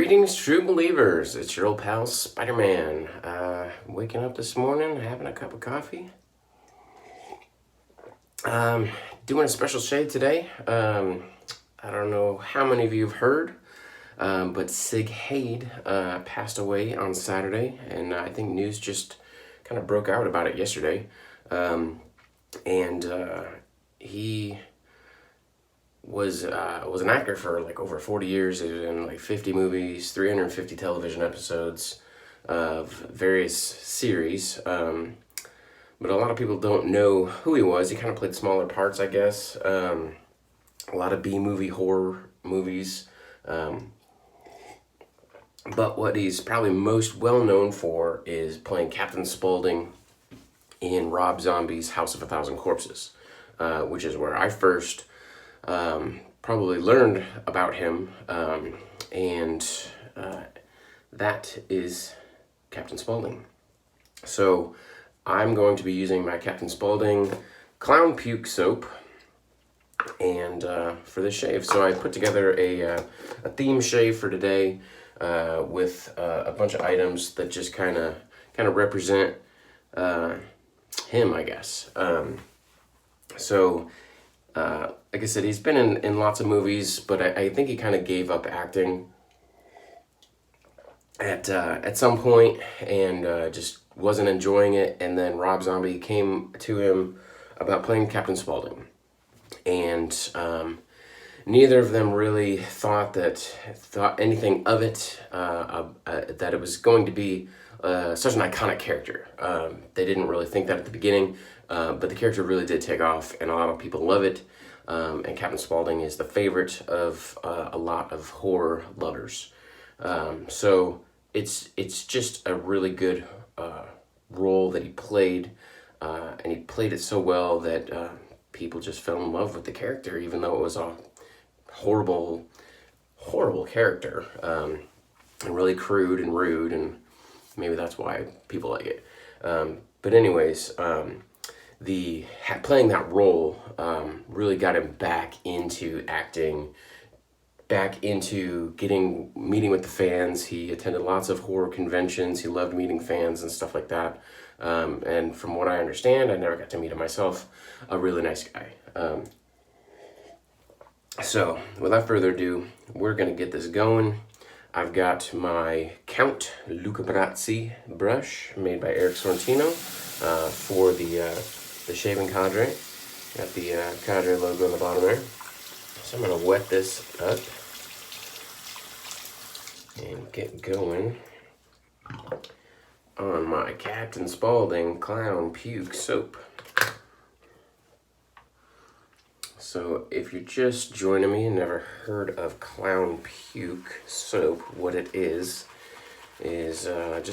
Greetings, true believers. It's your old pal Spider-Man. Waking up this morning, having a cup of coffee. Doing a special shave today. I don't know how many of you have heard, but Haig passed away on Saturday, and I think news just kind of broke out about it yesterday. He was an actor for like over 40 years. He was in like 50 movies, 350 television episodes of various series. But a lot of people don't know who he was. He kind of played smaller parts, I guess. A lot of B-movie horror movies. But what he's probably most well known for is playing Captain Spaulding in Rob Zombie's House of a Thousand Corpses, which is where I first probably learned about him, and that is Captain Spaulding. So I'm going to be using my Captain Spaulding Clown Puke soap and for this shave. So I put together a theme shave for today with a bunch of items that just kind of represent him, I guess. Like I said, he's been in lots of movies, but I think he kind of gave up acting at some point and just wasn't enjoying it. And then Rob Zombie came to him about playing Captain Spaulding, and neither of them really thought anything of it. That it was going to be such an iconic character. They didn't really think that at the beginning, but the character really did take off, and a lot of people love it. And Captain Spaulding is the favorite of a lot of horror lovers. So it's just a really good role that he played, and he played it so well that people just fell in love with the character, even though it was a horrible character, and really crude and rude, and maybe that's why people like it. But anyways, playing that role really got him back into acting, back into meeting with the fans. He attended lots of horror conventions. He loved meeting fans and stuff like that. And from what I understand, I never got to meet him myself, a really nice guy. So without further ado, we're going to get this going. I've got my Count Luca Brazzi brush made by Eric Sorrentino for the shaving cadre. Got the cadre logo on the bottom there. So I'm going to wet this up and get going on my Captain Spaulding Clown Puke soap. So if you're just joining me and never heard of Clown Puke soap, what it is just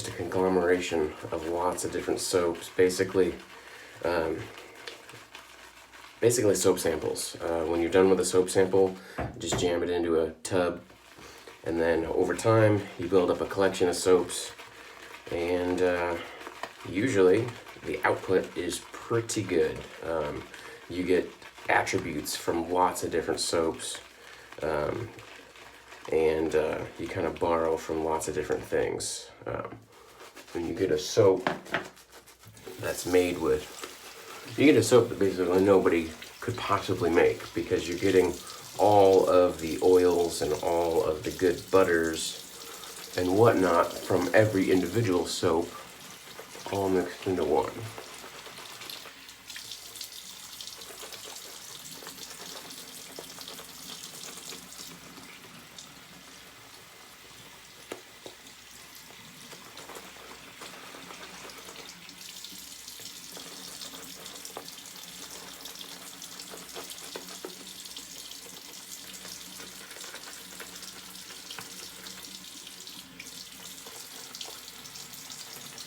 a conglomeration of lots of different soaps, basically soap samples. When you're done with a soap sample, just jam it into a tub, and then over time you build up a collection of soaps, and usually the output is pretty good. You get attributes from lots of different soaps, and you kind of borrow from lots of different things. When you get a soap that's made with, you get a soap that basically nobody could possibly make, because you're getting all of the oils and all of the good butters and whatnot from every individual soap all mixed into one.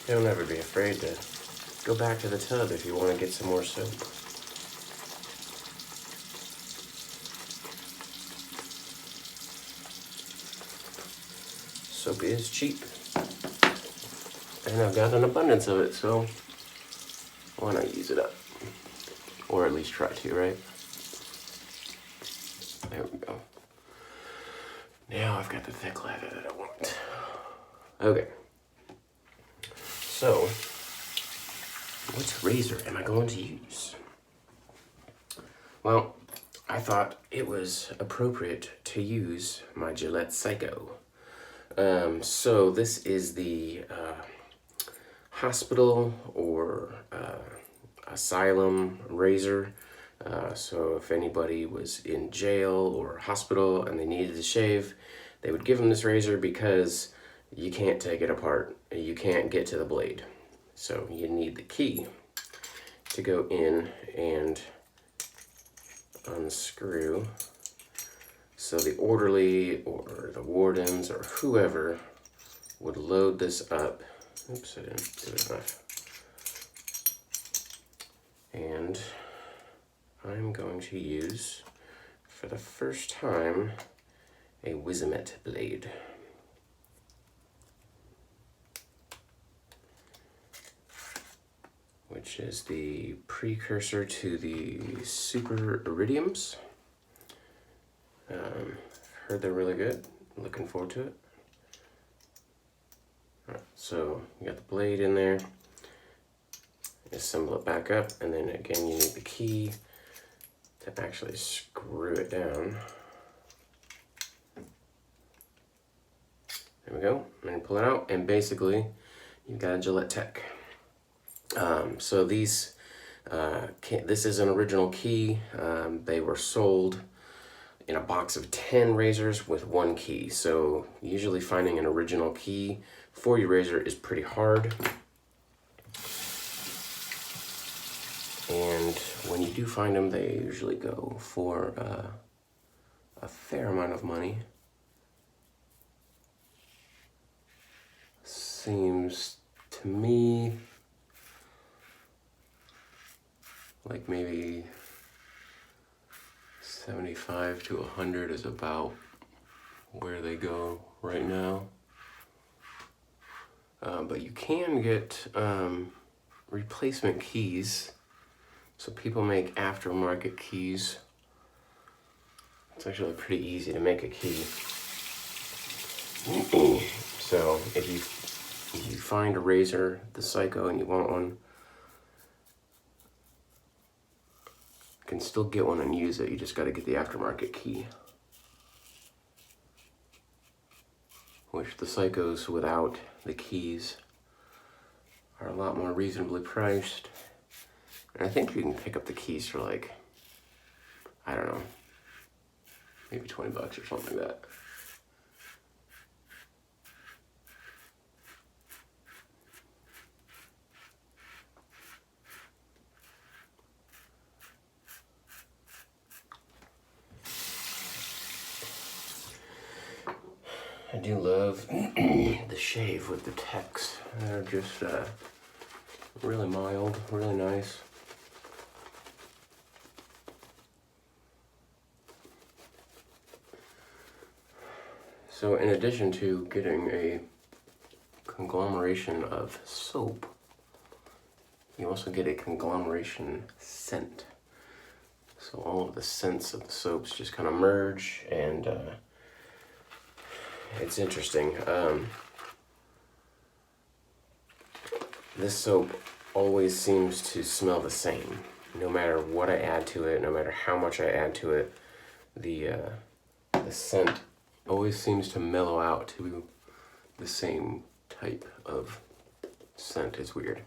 Don't ever be afraid to go back to the tub if you want to get some more soap. Soap is cheap, and I've got an abundance of it, so why not use it up? Or at least try to, right? There we go. Now I've got the thick lather that I want. Okay. So, what razor am I going to use? Well, I thought it was appropriate to use my Gillette Psycho. So this is the hospital or asylum razor. So if anybody was in jail or hospital and they needed to shave, they would give them this razor because you can't take it apart. You can't get to the blade. So you need the key to go in and unscrew. So the orderly or the wardens or whoever would load this up. Oops, I didn't do it enough. And I'm going to use, for the first time, a Wizamet blade. Which is the precursor to the Super Iridiums. Heard they're really good. Looking forward to it. Alright, so you got the blade in there. Assemble it back up, and then again you need the key to actually screw it down. There we go. And pull it out, and basically you've got a Gillette Tech. So these, this is an original key. They were sold in a box of 10 razors with one key. So usually finding an original key for your razor is pretty hard. And when you do find them, they usually go for a fair amount of money. Seems to me like maybe 75 to 100 is about where they go right now. But you can get replacement keys. So people make aftermarket keys. It's actually pretty easy to make a key. So if you find a razor, the Psycho, and you want one, you can still get one and use it. You just got to get the aftermarket key. Which the Psychos without the keys are a lot more reasonably priced. And I think you can pick up the keys for like, I don't know, maybe 20 bucks or something like that. I do love the shave with the techs. They're just really mild, really nice. So in addition to getting a conglomeration of soap, you also get a conglomeration scent. So all of the scents of the soaps just kind of merge, and it's interesting. This soap always seems to smell the same. No matter what I add to it, no matter how much I add to it, the scent always seems to mellow out to the same type of scent. It's weird.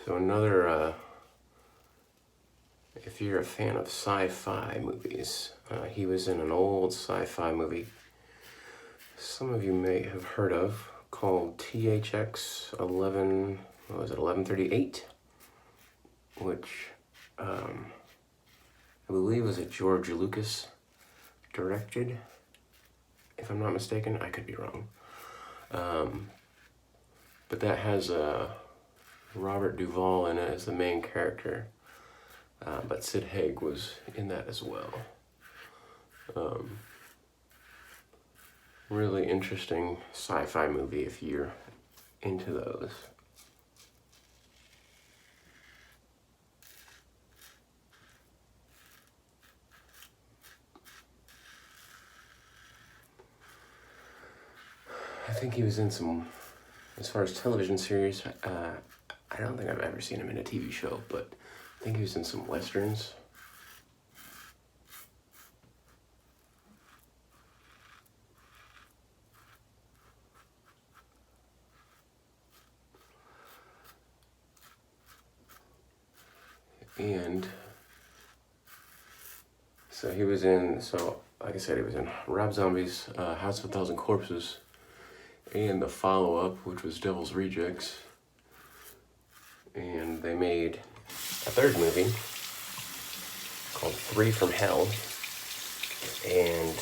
So another, if you're a fan of sci-fi movies, he was in an old sci-fi movie some of you may have heard of called THX 1138, which I believe was a George Lucas directed, if I'm not mistaken. I could be wrong. But that has Robert Duvall in it as the main character, but Sid Haig was in that as well. really interesting sci-fi movie if you're into those. I think he was in some, as far as television series, I don't think I've ever seen him in a TV show, but I think he was in some westerns. And so he was in, like I said, he was in Rob Zombie's House of a Thousand Corpses, and the follow-up, which was Devil's Rejects. And they made a third movie called Three from Hell. And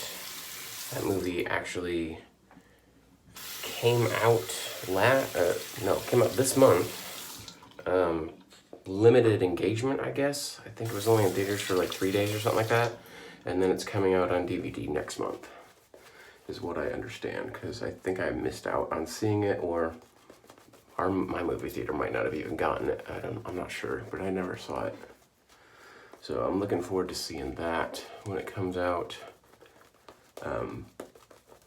that movie actually came out came out this month. Limited engagement, I guess. I think it was only in theaters for like 3 days or something like that. And then it's coming out on DVD next month, is what I understand, because I think I missed out on seeing it, or my movie theater might not have even gotten it. I'm not sure, but I never saw it. So I'm looking forward to seeing that when it comes out.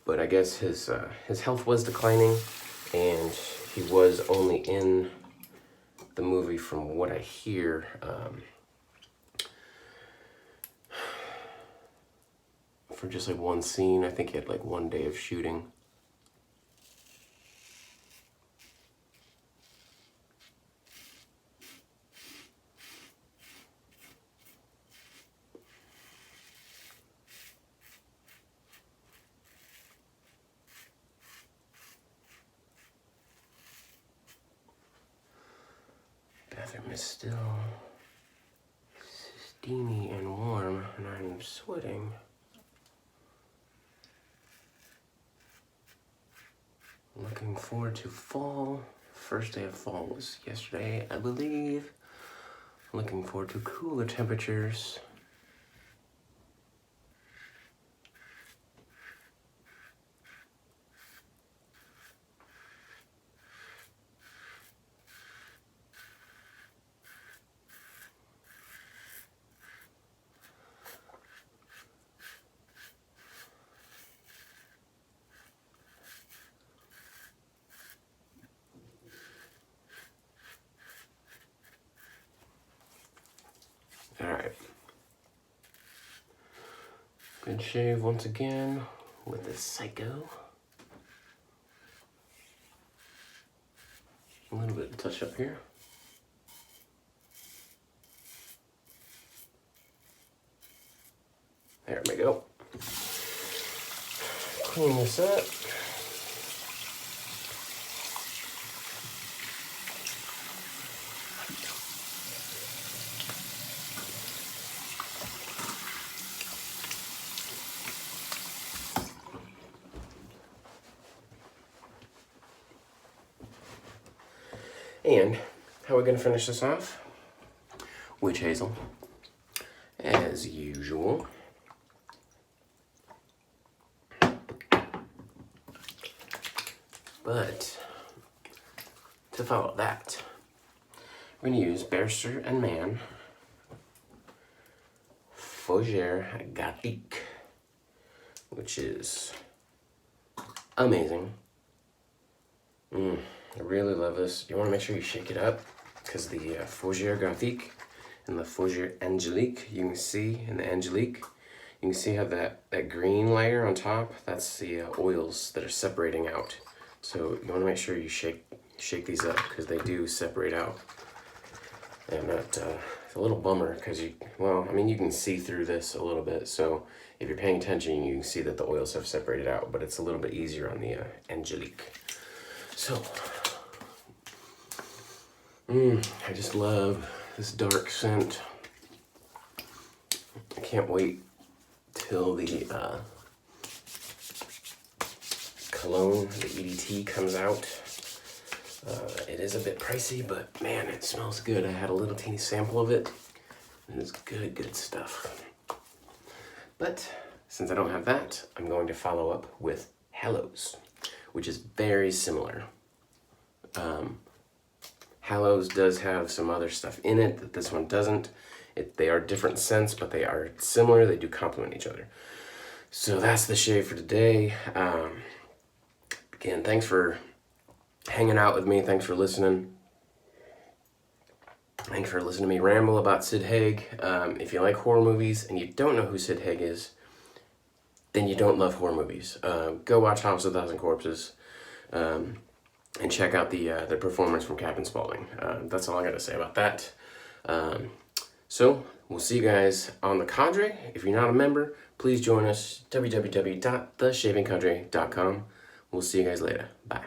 But I guess his health was declining, and he was only in the movie, from what I hear, for just like one scene. I think he had like 1 day of shooting. Bathroom is still steamy and warm, and I'm sweating. Looking forward to fall. First day of fall was yesterday, I believe. Looking forward to cooler temperatures. Alright. Good shave once again with the Psycho. A little bit of touch up here. There we go. Clean this up. And how are we going to finish this off? Witch hazel, as usual. But to follow that, we're going to use Barrister and Man Fougere Gothique, which is amazing. I really love this. You want to make sure you shake it up, because the Fougere Gothique and the Fougere Angelique, you can see in the Angelique, you can see how that green layer on top, that's the oils that are separating out. So you want to make sure you shake these up, because they do separate out. And that, it's a little bummer, because you can see through this a little bit. So if you're paying attention, you can see that the oils have separated out, but it's a little bit easier on the Angelique. So, I just love this dark scent. I can't wait till the cologne, the EDT, comes out. It is a bit pricey, but man, it smells good. I had a little teeny sample of it, and it's good stuff. But since I don't have that, I'm going to follow up with Hallows, which is very similar. Hallows does have some other stuff in it that this one doesn't. They are different scents, but they are similar. They do complement each other. So that's the shave for today. Again, thanks for hanging out with me. Thanks for listening. Thanks for listening to me ramble about Sid Haig. If you like horror movies and you don't know who Sid Haig is, then you don't love horror movies. Go watch House of a Thousand Corpses and check out the performance from Captain Spaulding. That's all I got to say about that. So we'll see you guys on the Cadre. If you're not a member, please join us, www.theshavingcadre.com. We'll see you guys later. Bye.